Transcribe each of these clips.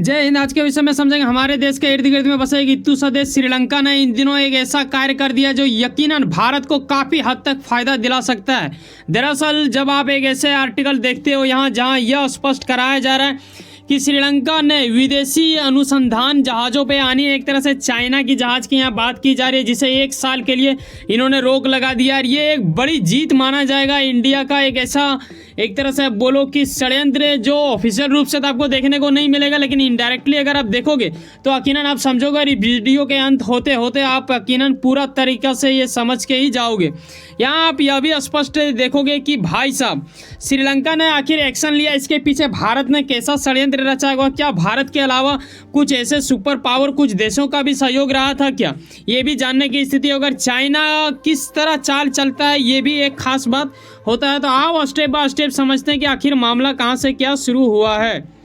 जय हिंद। आज के विषय में समझेंगे हमारे देश के इर्द गिर्द में बसा एक इत्तू सा देश श्रीलंका ने इन दिनों एक ऐसा कार्य कर दिया जो यकीनन भारत को काफ़ी हद तक फायदा दिला सकता है। दरअसल जब आप एक ऐसे आर्टिकल देखते हो यहाँ जहाँ यह स्पष्ट कराया जा रहा है कि श्रीलंका ने विदेशी अनुसंधान जहाज़ों पे आनी, एक तरह से चाइना की जहाज़ की यहाँ बात की जा रही है जिसे 1 साल के लिए इन्होंने रोक लगा दिया। और ये एक बड़ी जीत माना जाएगा इंडिया का, एक ऐसा एक तरह से बोलो कि षड्यंत्र जो ऑफिशियल रूप से तो आपको देखने को नहीं मिलेगा, लेकिन इनडायरेक्टली अगर आप देखोगे तो यकीनन आप समझोगे और वीडियो के अंत होते होते आप यकीनन पूरा तरीका से ये समझ के ही जाओगे। यहाँ आप यह भी स्पष्ट देखोगे कि भाई साहब श्रीलंका ने आखिर एक्शन लिया, इसके पीछे भारत ने कैसा षड्यंत्र रचा होगा। क्या भारत के अलावा कुछ ऐसे सुपर पावर कुछ देशों का भी सहयोग रहा था क्या, ये भी जानने की स्थिति। अगर चाइना किस तरह चाल चलता है ये भी एक खास बात होता है। तो आओ स्टेप बाय स्टेप समझते हैं कि आखिर मामला कहाँ से क्या शुरू हुआ है।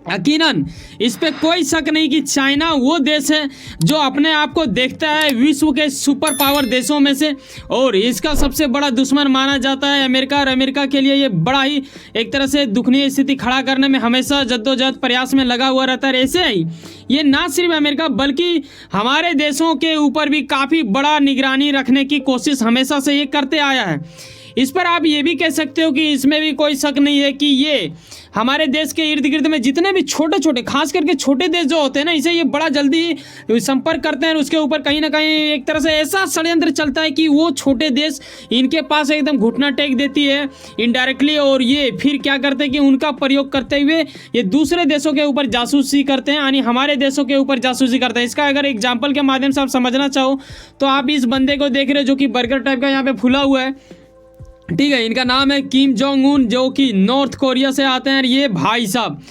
यकीनन इस पे कोई शक नहीं कि चाइना वो देश है जो अपने आप को देखता है विश्व के सुपर पावर देशों में से, और इसका सबसे बड़ा दुश्मन माना जाता है अमेरिका। और अमेरिका के लिए ये बड़ा ही एक तरह से दुखनीय स्थिति खड़ा करने में हमेशा जद्दोजहद प्रयास में लगा हुआ रहता है। ऐसे ही ये ना सिर्फ अमेरिका बल्कि हमारे देशों के ऊपर भी काफ़ी बड़ा निगरानी रखने की कोशिश हमेशा से ये करते आया है। इस पर आप ये भी कह सकते हो कि इसमें भी कोई शक नहीं है कि ये हमारे देश के इर्द गिर्द में जितने भी छोटे छोटे खास करके छोटे देश जो होते हैं ना, इसे ये बड़ा जल्दी संपर्क करते हैं। उसके ऊपर कहीं ना कहीं एक तरह से ऐसा षड्यंत्र चलता है कि वो छोटे देश इनके पास एकदम घुटना टेक देती है इनडायरेक्टली, और ये फिर क्या करते हैं कि उनका प्रयोग करते हुए ये दूसरे देशों के ऊपर जासूसी करते हैं, यानी हमारे देशों के ऊपर जासूसी करते हैं। इसका अगर एग्जाम्पल के माध्यम से आप समझना चाहो तो आप इस बंदे को देख रहे हो जो कि बर्गर टाइप का यहाँ पे फूला हुआ है, ठीक है। इनका नाम है किम जोंग उन, जो कि नॉर्थ कोरिया से आते हैं। ये भाई साहब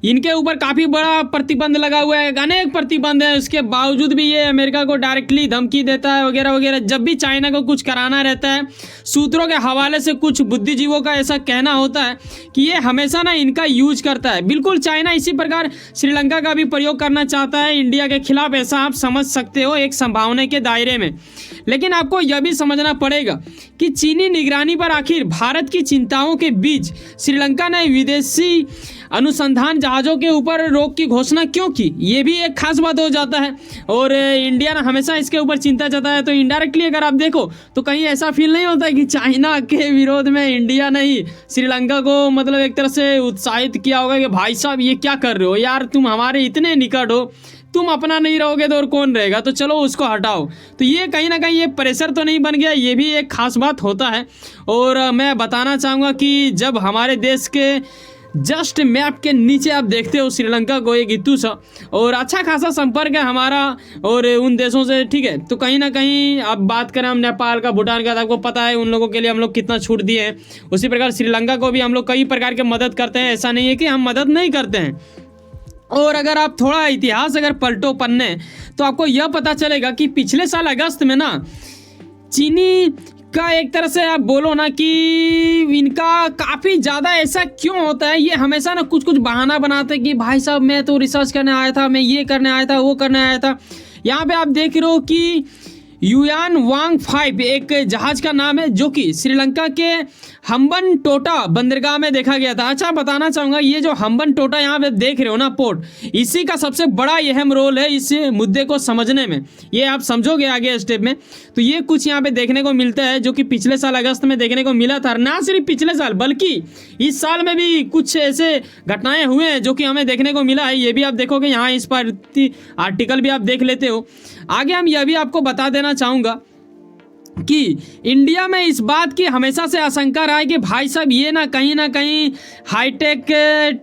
इनके ऊपर काफ़ी बड़ा प्रतिबंध लगा हुआ है, अनेक प्रतिबंध है। उसके बावजूद भी ये अमेरिका को डायरेक्टली धमकी देता है वगैरह वगैरह। जब भी चाइना को कुछ कराना रहता है, सूत्रों के हवाले से कुछ बुद्धिजीवों का ऐसा कहना होता है कि ये हमेशा ना इनका यूज करता है। बिल्कुल चाइना इसी प्रकार श्रीलंका का भी प्रयोग करना चाहता है इंडिया के खिलाफ, ऐसा आप समझ सकते हो एक संभावना के दायरे में। लेकिन आपको यह भी समझना पड़ेगा कि चीनी निगरानी पर आखिर भारत की चिंताओं के बीच श्रीलंका ने विदेशी अनुसंधान जहाज़ों के ऊपर रोक की घोषणा क्यों की, ये भी एक खास बात हो जाता है। और इंडिया ने हमेशा इसके ऊपर चिंता जताया है। तो इनडायरेक्टली अगर आप देखो तो कहीं ऐसा फील नहीं होता कि चाइना के विरोध में इंडिया ने ही श्रीलंका को मतलब एक तरह से उत्साहित किया होगा कि भाई साहब ये क्या कर रहे हो यार, तुम हमारे इतने निकट हो, तुम अपना नहीं रहोगे तो और कौन रहेगा, तो चलो उसको हटाओ। तो ये कहीं ना कहीं ये प्रेशर तो नहीं बन गया, ये भी एक खास बात होता है। और मैं बताना चाहूँगा कि जब हमारे देश के जस्ट मैप के नीचे आप देखते हो श्रीलंका को, एक इत्तू सा और अच्छा खासा संपर्क है हमारा और उन देशों से, ठीक है। तो कहीं ना कहीं अब बात करें हम नेपाल का, भूटान का, तो आपको पता है उन लोगों के लिए हम लोग कितना छूट दिए हैं। उसी प्रकार श्रीलंका को भी हम लोग कई प्रकार के मदद करते हैं, ऐसा नहीं है कि हम मदद नहीं करते हैं। और अगर आप थोड़ा इतिहास अगर पलटो पन्ने तो आपको यह पता चलेगा कि पिछले साल अगस्त में ना चीनी का एक तरह से आप बोलो ना कि इनका काफ़ी ज़्यादा ऐसा क्यों होता है, ये हमेशा ना कुछ कुछ बहाना बनाते हैं कि भाई साहब मैं तो रिसर्च करने आया था, मैं ये करने आया था, वो करने आया था। यहाँ पे आप देख रहे हो कि युआन वांग 5 एक जहाज़ का नाम है जो कि श्रीलंका के हम्बन टोटा बंदरगाह में देखा गया था। अच्छा बताना चाहूँगा ये जो हम्बन टोटा यहाँ पे देख रहे हो ना पोर्ट, इसी का सबसे बड़ा अहम रोल है इस मुद्दे को समझने में, ये आप समझोगे आगे स्टेप में। तो ये कुछ यहाँ पे देखने को मिलता है जो कि पिछले साल अगस्त में देखने को मिला था। ना सिर्फ पिछले साल बल्कि इस साल में भी कुछ ऐसे घटनाएँ हुए हैं जो कि हमें देखने को मिला है, ये भी आप देखोगे यहाँ इस पर आर्टिकल भी आप देख लेते हो। आगे हम यह भी आपको बता देना चाहूँगा कि इंडिया में इस बात की हमेशा से आशंका रहा है कि भाई साहब ये ना कहीं हाईटेक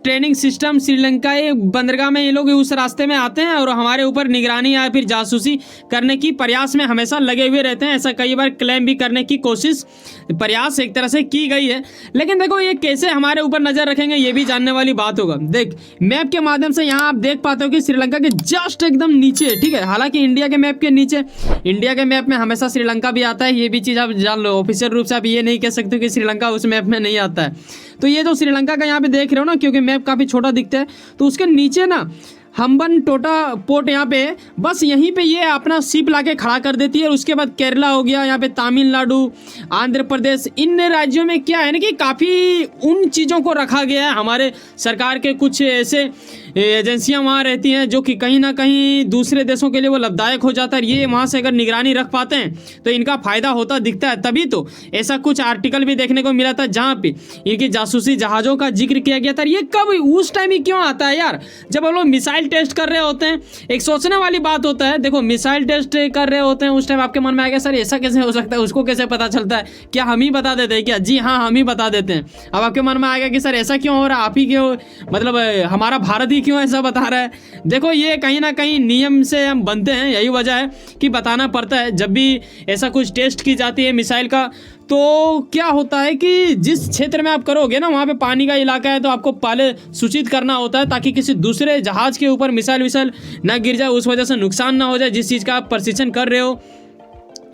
ट्रेनिंग सिस्टम श्रीलंका बंदरगाह में ये लोग उस रास्ते में आते हैं और हमारे ऊपर निगरानी या फिर जासूसी करने की प्रयास में हमेशा लगे हुए रहते हैं। ऐसा कई बार क्लेम भी करने की कोशिश प्रयास एक तरह से की गई है। लेकिन देखो ये कैसे हमारे ऊपर नज़र रखेंगे ये भी जानने वाली बात होगा। देख मैप के माध्यम से यहाँ आप देख पाते हो कि श्रीलंका के जस्ट एकदम नीचे, ठीक है, हालांकि इंडिया के मैप के नीचे, इंडिया के मैप में हमेशा श्रीलंका भी आता है, ये भी चीज़ आप जान लो। ऑफिशियल रूप से आप ये नहीं कह सकते कि श्रीलंका उस मैप में नहीं आता है। तो ये जो श्रीलंका का यहाँ पे देख रहे हो ना, क्योंकि मैप काफ़ी छोटा दिखता है, तो उसके नीचे ना हम्बन टोटा पोर्ट यहाँ पे बस यहीं पे ये अपना शिप लाके खड़ा कर देती है। और उसके बाद केरला हो गया, यहाँ पे तमिलनाडु, आंध्र प्रदेश, इन राज्यों में क्या है ना कि काफ़ी उन चीज़ों को रखा गया है हमारे सरकार के कुछ ऐसे एजेंसियां वहाँ रहती हैं जो कि कहीं ना कहीं दूसरे देशों के लिए वो लाभदायक हो जाता है। ये वहाँ से अगर निगरानी रख पाते हैं तो इनका फायदा होता दिखता है। तभी तो ऐसा कुछ आर्टिकल भी देखने को मिला था जहाँ पे इनकी जासूसी जहाज़ों का जिक्र किया गया था। ये कब उस टाइम ही क्यों आता है यार, जब हम लोग मिसाइल टेस्ट कर रहे होते हैं। एक सोचने वाली बात होता है, देखो मिसाइल टेस्ट कर रहे होते हैं उस टाइम आपके मन में आ गया सर ऐसा कैसे हो सकता है, उसको कैसे पता चलता है, क्या हम ही बता देते हैं क्या? जी हाँ, हम ही बता देते हैं। अब आपके मन में आ गया कि सर ऐसा क्यों हो रहा है, आप ही क्यों, मतलब हमारा भारत ही क्यों ऐसा बता रहा है। देखो ये कहीं ना कहीं नियम से हम बनते हैं, यही वजह है कि बताना पड़ता है। जब भी ऐसा कुछ टेस्ट की जाती है मिसाइल का, तो क्या होता है कि जिस क्षेत्र में आप करोगे ना वहाँ पे पानी का इलाका है, तो आपको पहले सूचित करना होता है ताकि किसी दूसरे जहाज़ के ऊपर मिसाइल विसाइल ना गिर जाए, उस वजह से नुकसान ना हो जाए जिस चीज़ का आप प्रशिक्षण कर रहे हो।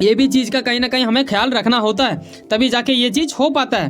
ये भी चीज़ का कहीं ना कहीं हमें ख्याल रखना होता है, तभी जाके ये चीज़ हो पाता है।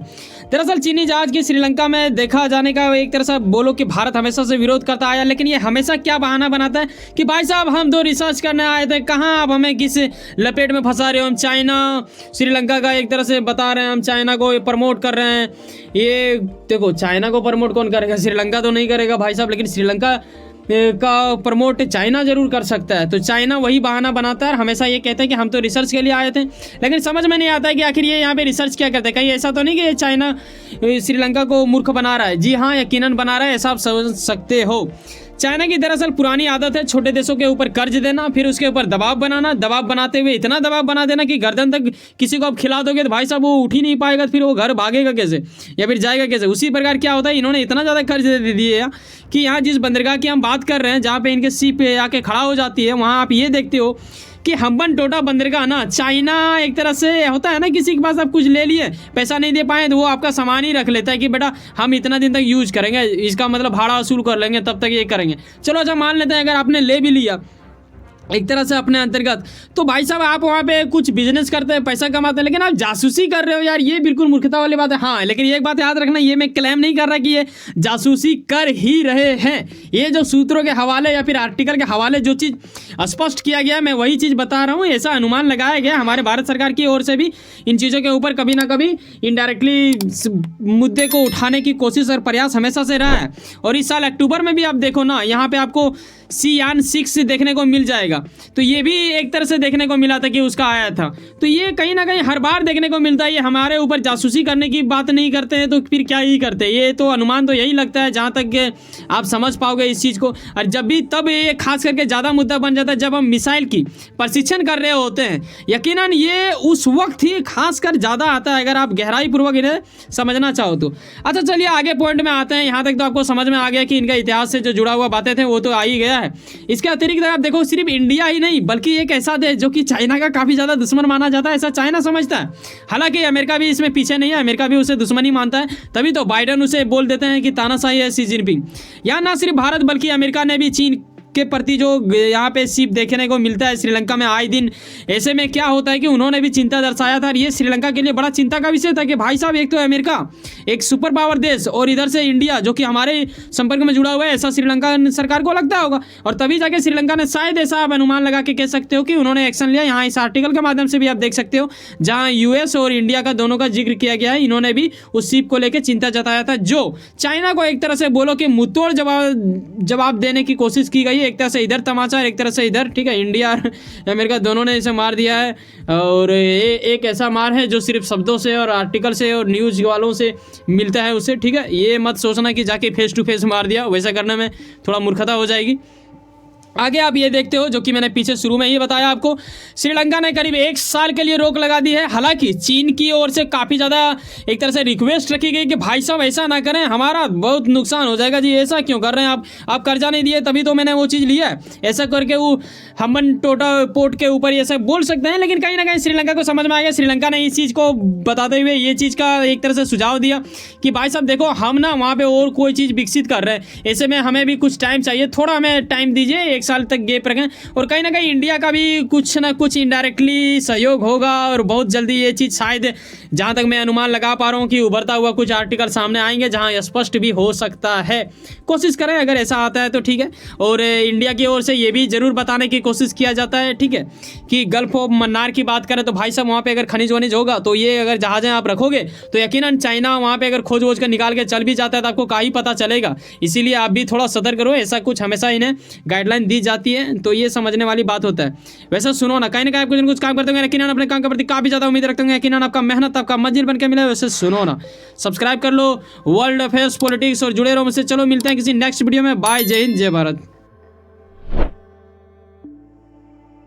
दरअसल चीनी जहाज की श्रीलंका में देखा जाने का एक तरह से बोलो कि भारत हमेशा से विरोध करता आया, लेकिन ये हमेशा क्या बहाना बनाता है कि भाई साहब हम तो रिसर्च करने आए थे, कहाँ आप हमें किस लपेट में फंसा रहे हो। हम चाइना श्रीलंका का एक तरह से बता रहे हैं, हम चाइना को प्रमोट कर रहे हैं। ये देखो चाइना को प्रमोट कौन करेगा, श्रीलंका तो नहीं करेगा भाई साहब, लेकिन श्रीलंका का प्रमोट चाइना जरूर कर सकता है। तो चाइना वही बहाना बनाता है, हमेशा ये कहते हैं कि हम तो रिसर्च के लिए आए थे, लेकिन समझ में नहीं आता है कि आखिर ये यहाँ पे रिसर्च क्या करते हैं। कहीं ऐसा तो नहीं कि ये चाइना श्रीलंका को मूर्ख बना रहा है। जी हाँ, यकीनन बना रहा है, ऐसा आप समझ सकते हो। चाइना की दरअसल पुरानी आदत है छोटे देशों के ऊपर कर्ज देना, फिर उसके ऊपर दबाव बनाना, दबाव बनाते हुए इतना दबाव बना देना कि गर्दन तक किसी को आप खिला दोगे तो भाई साहब वो उठ ही नहीं पाएगा, फिर वो घर भागेगा कैसे या फिर जाएगा कैसे। उसी प्रकार क्या होता है, इन्होंने इतना ज़्यादा कर्ज दे दिए कि यहाँ जिस बंदरगाह की हम बात कर रहे हैं, जहाँ पे इनके शिप आके खड़ा हो जाती है, वहाँ आप ये देखते हो कि हम्बन टोटा बंदरगाह ना चाइना एक तरह से होता है ना, किसी के पास आप कुछ ले लिए पैसा नहीं दे पाए तो वो आपका सामान ही रख लेता है कि बेटा हम इतना दिन तक यूज करेंगे, इसका मतलब भाड़ा वसूल कर लेंगे, तब तक ये करेंगे। चलो अच्छा मान लेते हैं अगर आपने ले भी लिया एक तरह से अपने अंतर्गत, तो भाई साहब आप वहाँ पे कुछ बिजनेस करते हैं, पैसा कमाते हैं, लेकिन आप जासूसी कर रहे हो यार, ये बिल्कुल मूर्खता वाली बात है। हाँ, लेकिन एक बात याद रखना, ये मैं क्लेम नहीं कर रहा कि ये जासूसी कर ही रहे हैं। ये जो सूत्रों के हवाले या फिर आर्टिकल के हवाले जो चीज़ स्पष्ट किया गया, मैं वही चीज़ बता रहा हूँ। ऐसा अनुमान लगाया गया हमारे भारत सरकार की ओर से भी, इन चीज़ों के ऊपर कभी ना कभी इनडायरेक्टली मुद्दे को उठाने की कोशिश और प्रयास हमेशा से रहा है। और इस साल अक्टूबर में भी आप देखो ना, यहाँ पे आपको Xi'an 6 देखने को मिल जाएगा, तो ये भी एक तरह से देखने को मिला था कि उसका आया था। तो ये कहीं ना कहीं हर बार देखने को मिलता है। ये हमारे ऊपर जासूसी करने की बात नहीं करते हैं तो फिर क्या ही करते हैं। ये तो अनुमान तो यही लगता है, जहाँ तक आप समझ पाओगे इस चीज़ को। और जब भी तब ये खास करके ज़्यादा मुद्दा बन जाता है जब हम मिसाइल की प्रशिक्षण कर रहे होते हैं। यकीनन ये उस वक्त ही खास कर ज़्यादा आता है, अगर आप गहराई पूर्वक इन्हें समझना चाहो तो। अच्छा चलिए आगे पॉइंट में आते हैं। यहाँ तक तो आपको समझ में आ गया कि इनका इतिहास से जो जुड़ा हुआ बातें थे वो तो आ ही गया है। इसके अतिरिक्त आप देखो, सिर्फ इंडिया ही नहीं बल्कि एक ऐसा देश जो कि चाइना का काफ़ी ज़्यादा दुश्मन माना जाता है, ऐसा चाइना समझता है। हालांकि अमेरिका भी इसमें पीछे नहीं है, अमेरिका भी उसे दुश्मन ही मानता है, तभी तो बाइडन उसे बोल देते हैं कि तानाशाही है शी जिनपिंग। यहाँ ना सिर्फ भारत बल्कि अमेरिका ने भी चीन के प्रति जो यहाँ पे शिप देखने को मिलता है श्रीलंका में आए दिन, ऐसे में क्या होता है कि उन्होंने भी चिंता दर्शाया था। और ये श्रीलंका के लिए बड़ा चिंता का विषय था कि भाई साहब एक तो अमेरिका एक सुपर पावर देश और इधर से इंडिया जो कि हमारे संपर्क में जुड़ा हुआ है, ऐसा श्रीलंका सरकार को लगता होगा। और तभी जाके श्रीलंका ने शायद ऐसा आप अनुमान लगा के कह सकते हो कि उन्होंने एक्शन लिया। यहाँ इस आर्टिकल के माध्यम से भी आप देख सकते हो जहाँ यूएस और इंडिया का दोनों का जिक्र किया गया है। इन्होंने भी उस शिप को लेकर चिंता जताया था, जो चाइना को एक तरह से बोलो कि मुंहतोड़ जवाब देने की कोशिश की गई। एक तरह से इधर तमाचा एक तरह से इधर, ठीक है, इंडिया और अमेरिका दोनों ने इसे मार दिया है। और एक ऐसा मार है जो सिर्फ शब्दों से और आर्टिकल से और न्यूज़ वालों से मिलता है उसे, ठीक है। ये मत सोचना कि जाके फेस टू फेस मार दिया, वैसा करने में थोड़ा मूर्खता हो जाएगी। आगे आप ये देखते हो जो कि मैंने पीछे शुरू में ही बताया आपको, श्रीलंका ने करीब 1 साल के लिए रोक लगा दी है। हालांकि चीन की ओर से काफ़ी ज़्यादा एक तरह से रिक्वेस्ट रखी गई कि भाई साहब ऐसा ना करें, हमारा बहुत नुकसान हो जाएगा जी, ऐसा क्यों कर रहे हैं आप कर्जा नहीं दिए तभी तो मैंने वो चीज़ लिया है, ऐसा करके वो हम्बन टोटा पोर्ट के ऊपर ये सब बोल सकते हैं। लेकिन कहीं ना कहीं श्रीलंका को समझ में आ गया। श्रीलंका ने इस चीज़ को बताते हुए ये चीज़ का एक तरह से सुझाव दिया कि भाई साहब देखो हम ना वहाँ पर और कोई चीज़ विकसित कर रहे हैं, ऐसे में हमें भी कुछ टाइम चाहिए, थोड़ा हमें टाइम दीजिए, 1 साल तक गैप रखें। और कहीं ना कहीं इंडिया का भी कुछ ना कुछ इनडायरेक्टली सहयोग होगा और बहुत जल्दी ये चीज़ शायद जहाँ तक मैं अनुमान लगा पा रहा हूँ कि उभरता हुआ कुछ आर्टिकल सामने आएंगे जहाँ स्पष्ट भी हो सकता है। कोशिश करें, अगर ऐसा आता है तो ठीक है। और इंडिया की ओर से ये भी जरूर बताने की कोशिश किया जाता है, ठीक है, कि गल्फ ऑफ मन्नार की बात करें तो भाई साहब वहाँ पे अगर खनिज वनिज होगा तो ये अगर जहाजें आप रखोगे तो यकीनन चाइना वहाँ पे अगर खोज वोज कर निकाल के चल भी जाता है तो आपको का ही पता चलेगा। इसीलिए आप भी थोड़ा सतर्क रहो। ऐसा कुछ हमेशा इन्हें गाइडलाइन दी जाती है, तो ये समझने वाली बात होता है। वैसे सुनो ना, कहीं ना कहीं कुछ काम करते होंगे, यकीनन अपने काम के प्रति काफ़ी ज़्यादा उम्मीद रखते होंगे, यकीनन आपका मेहनत आपका मंजिल बन के मिले। वैसे सुनो ना, सब्सक्राइब कर लो वर्ल्ड अफेयर्स पॉलिटिक्स और जुड़े रहो मुझसे। चलो मिलते हैं किसी नेक्स्ट वीडियो में। बाय, जय हिंद, जय भारत।